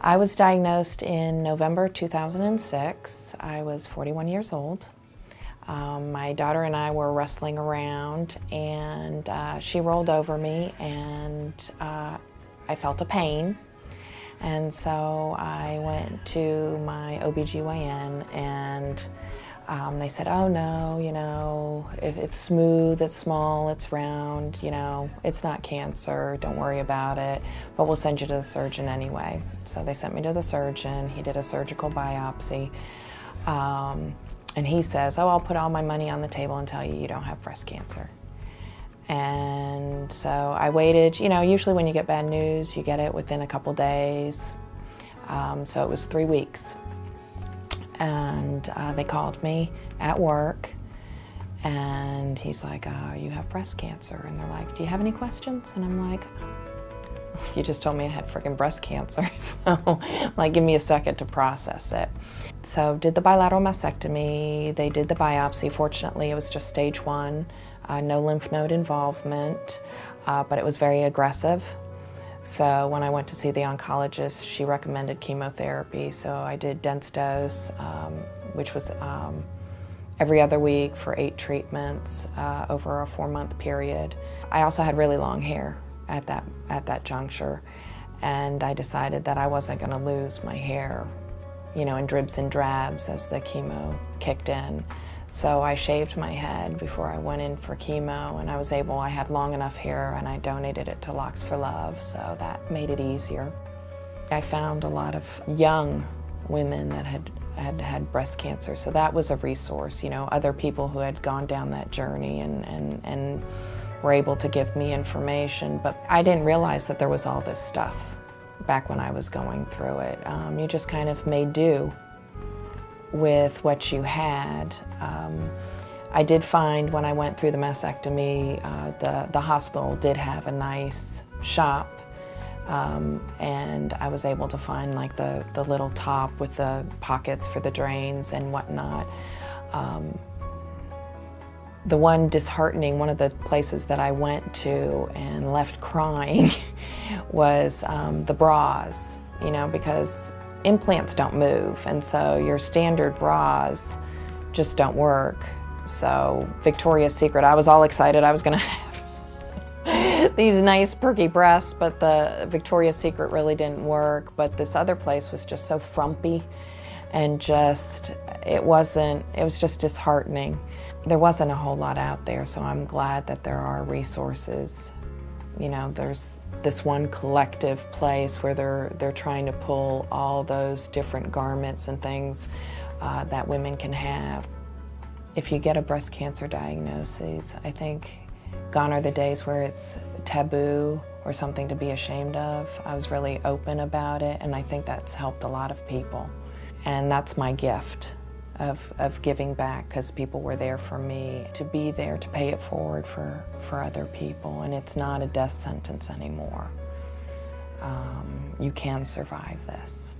I was diagnosed in November 2006. I was 41 years old. My daughter and I were wrestling around, and she rolled over me, and I felt a pain. And so I went to my OBGYN, and they said, oh no, if it's smooth, it's small, it's round, it's not cancer, don't worry about it, but we'll send you to the surgeon anyway. So they sent me to the surgeon. He did a surgical biopsy. And he says, oh, I'll put all my money on the table and tell you you don't have breast cancer. And so I waited. Usually when you get bad news, you get it within a couple days. So it was 3 weeks. And they called me at work, and he's like, oh, you have breast cancer. And they're like, do you have any questions? And I'm like, you just told me I had freaking breast cancer. So like, give me a second to process it. So did the bilateral mastectomy. They did the biopsy. Fortunately, it was just stage 1, no lymph node involvement, but it was very aggressive. So when I went to see the oncologist, she recommended chemotherapy. So I did dense dose, which was every other week for 8 treatments over a 4-month period. I also had really long hair at that juncture, and I decided that I wasn't going to lose my hair, in dribs and drabs as the chemo kicked in. So I shaved my head before I went in for chemo, and I had long enough hair, and I donated it to Locks for Love, so that made it easier. I found a lot of young women that had breast cancer, so that was a resource, other people who had gone down that journey and were able to give me information. But I didn't realize that there was all this stuff back when I was going through it. You just kind of made do with what you had. I did find when I went through the mastectomy, the hospital did have a nice shop, and I was able to find like the little top with the pockets for the drains and whatnot. The one of the places that I went to and left crying was the bras, because implants don't move, and so your standard bras just don't work. So Victoria's Secret, I was all excited I was going to have these nice perky breasts, but the Victoria's Secret really didn't work. But this other place was just so frumpy, and it was just disheartening. There wasn't a whole lot out there, so I'm glad that there are resources. There's this one collective place where they're trying to pull all those different garments and things that women can have. If you get a breast cancer diagnosis, I think gone are the days where it's taboo or something to be ashamed of. I was really open about it, and I think that's helped a lot of people. And that's my gift of giving back, because people were there for me, to be there to pay it forward for other people. And it's not a death sentence anymore. You can survive this.